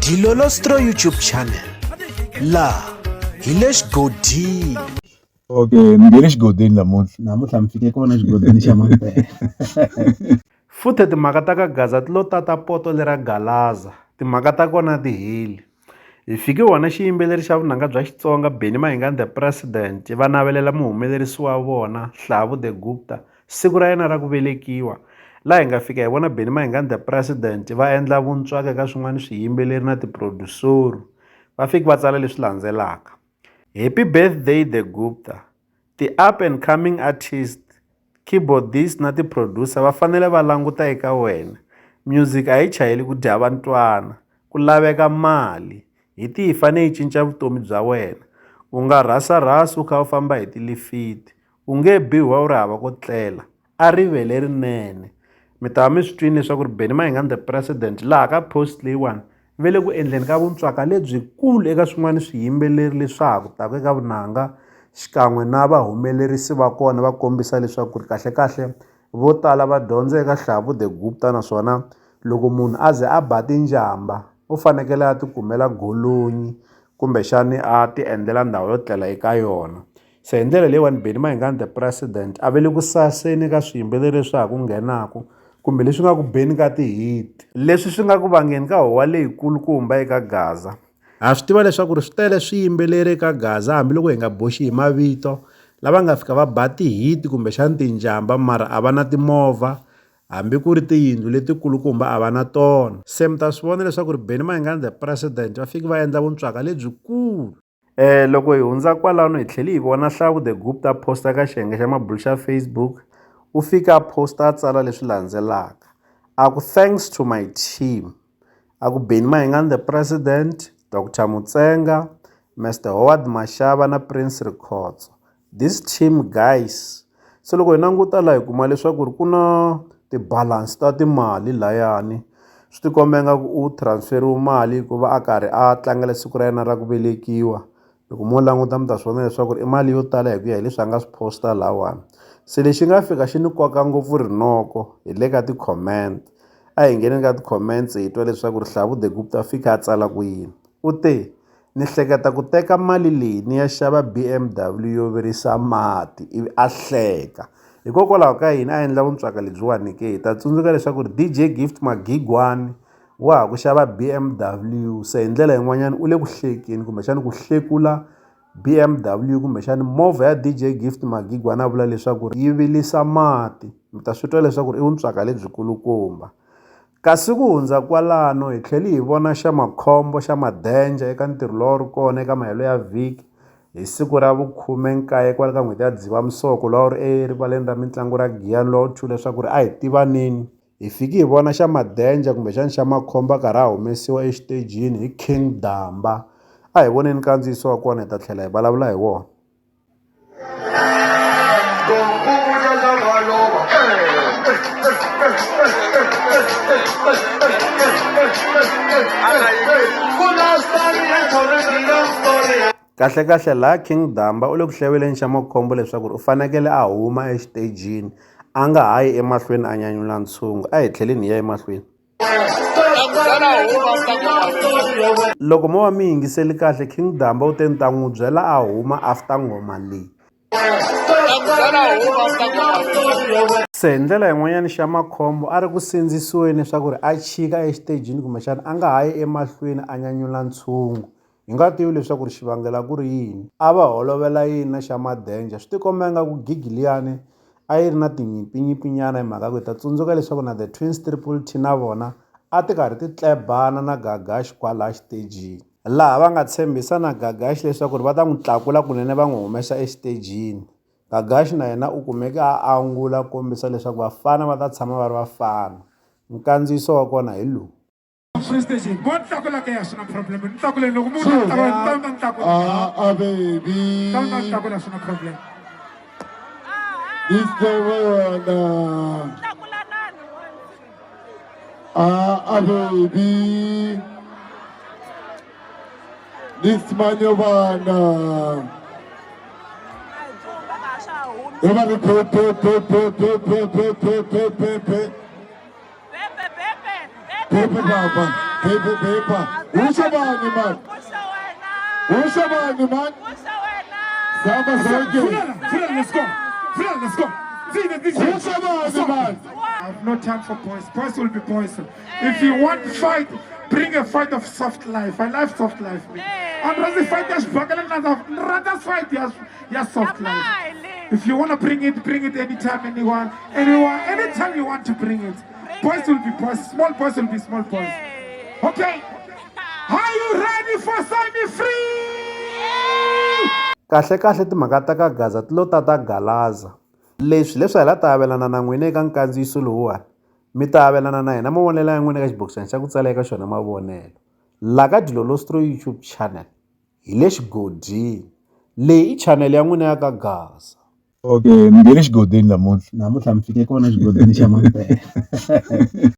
Dilolostro YouTube channel. La Hilesh Godin. Okay, ngene xigodini namuntlha mi fike kona xigodini xa mampela. Futhe timhaka ta ka Gaza ti lo tata poto lera Galaza, timhaka ta kona ti heli. Hi fike wona xiyimbeleri xa vunanga bya Xitsonga Benny Mayengani the President va navelela muhumelerisi wa vona Hlavu the Gupta siku ra yena ra ku velekiwa, laha hi nga fika hi vona Benny Mayengani the President va endla vuntswaka ka swin'wana swiyimbeleri na tiproducer. Va fiki va tsala leswi landzelaka: Happy birthday the Gupta. Ti-up and coming artist, keyboardist na ti-producer va fanele va languta eka wena. Music a yi chayeli ku dya vantwana, ku laveka mali. Hi tihi fanele yi cinca vutomi bya wena. U nga rhasarhasi u kha u famba hi tilifiti. U nge biwa u ri hava ko tlela. A rivele rinene. Mi ta va mi swi twini leswaku Benny Mayengani the President laha ka post leyiwani ve le ku endleni ka vuntswaka lebyikulu eka swin'wana swiyimbeleri leswa ha ku taka eka vunanga xikan'we na vahumelerisi va kona va kombisa leswaku kahlekahle vo tala va dyondza eka Hlavu the Gupta, naswona loko munhu a ze a ba tinjamba u fanekele a ti kumela golonyi kumbexani a ti endlela ndhawu yo tlela eka yona. Se hi ndlela leyiwani Benny Mayengani the President a ve le ku saseni ka swiyimbeleri leswi ha ku nghenaka kumbe leswi nga ku beni ka ti-hit, leswi swi nga ku vangeni ka howa leyikulukumba eka Gaza. Ha swi tiva leswaku swi tele swiyimbeleri eka Gaza hambiloko hi nga boxi hi mavito lava nga fika va ba ti-hit kumbexani tinjamba mara a va na timovha, hambi ku ri tiyindlu letikulukumba a va na tona. Se mi ta swi vona leswaku Benny Mayengani the President va fiki va endla vuntswaka lebyikulu. Loko hi hundza kwalano hi tlhela hi vona Hlavu the Gupta posta ka xiyenge xa mabulu xa Facebook, u fika a posta a tsala leswi landzelaka: a ku thanks to my team, a ku Benny Mayengani the President, Dr Mutsenga, Mr Howard Mashava na Prince Rikhotso, this team guys. Se loko hi languta laha hi kuma leswaku ku na tibalance ta timali layani, swi tikomba ingaku u transferiwe mali ku va a karhi a tlangela siku ra yena ra ku velekiwa. Loko mo languta mi ta swi vona leswaku i mali yo tala hi ku ya hi leswi a nga swi posta lawani. Se lexi nga fika xi ni koka ngopfu rinoko hi le ka ti-comment. A hi ngheni ka ti-comments hi twa leswaku Hlavu the Gupta fika a tsala ku yini. U te, ni hleketa ku teka mali leyi ni ya xava BMW yo virisa mati ivi a hleka. Hikokwalaho ka yini a endla vuntswaka lebyiwani ke hi ta tsundzuka leswaku DJ Gift Magigwani wa ha ku xava BMW, se hi ndlela yin'wanyana u le ku hlekeni kumbexani ku hlekula BMW kumbexani movha ya DJ Gift Magigwani a vula leswaku yi vilisa mati. Mi ta swi twa leswaku i vuntswaka lebyikulukumba. Kasi ku hundza kwalano hi tlhela hi vona xa makhombo xa madenja eka ntirho lowu ri kona eka mahelo ya vhiki hi siku ra vu-19 kwale ka n'hweti ya Dzivamisoko lowu ri erivaleni ra mitlangu ra Giyani lowu thule leswaku hi tivaneni. Hi fiki hi vona xa madenja kumbexani xa makhombo a karhi a humesiwa exitejini hi King Damba. A hi voneni kandziyiso wa kona hi ta tlhela hi vulavula hi wona. Kahlekahle laha King Damba u le ku hlaveleni xa makhombo leswaku u fanekele a huma exitejini a nga ha yi emahlweni a nyanyula ntshungu. A hi tlheleni hi ya emahlweni. Loko mo va mi yingiseli kahle King Damba u te ni ta n'wi byela a huma after ngoma leyi. Se hi ndlela yin'wanyana xa makhombo a ri ku sindzisiweni leswaku a chika exitejini kumbexana a nga ha yi emahlweni a nyanyula ntshungu. Hi nga tivi leswaku xivangela ku ri yini. A va holovela yini na xa madenja. Swi tikomba ingaku gigi liyani a yi ri na tinyimpinyimpinyana hi mhaka ku hi ta tsundzuka leswaku na the Twins Triple T na vona a ti karhi ti tlebana na Gagash kwalaha xitejini, laha va nga tshembisa na Gagash leswaku va ta n'wi tlakula kunene va n'wi humesa exitejini. Gagash na yena u kumeke a angula kombisa leswaku vafana va ta tshama va ri vafana. Nkandziyiso wa kona hi lowu. Baby, this the one. Baby, this man you wanna. Everybody pay. Pepe Baba. Paper. Who's your man, man? Who's your man? Samba Zonke. Let's go. See that this Who's your man? I have no time for boys. Boys will be boys. If you want to fight, bring a fight of soft life. I love soft life. And rather fight as rather fight as soft life. If you want to bring it anytime, anytime you want to bring it. Boys will be boys, small boys will be small boys. Okay. Are you ready for Semi Free? kahle timhaka ta ka Gaza ti lo tata galaza leswi hi la ta avelana na n'wina eka nkandziyiso lowuwani mi ta avelana na hina mavonelo ya n'wina eka xibokisana xa ku tsala eka xona mavonelo la ka Dilolostro YouTube channel hi le xigodini leyi i channel ya n'wina ya ka Gaza. Okay, ni le xigodini namuntlha namuntlha mi fike kona xigodini xa Mampela.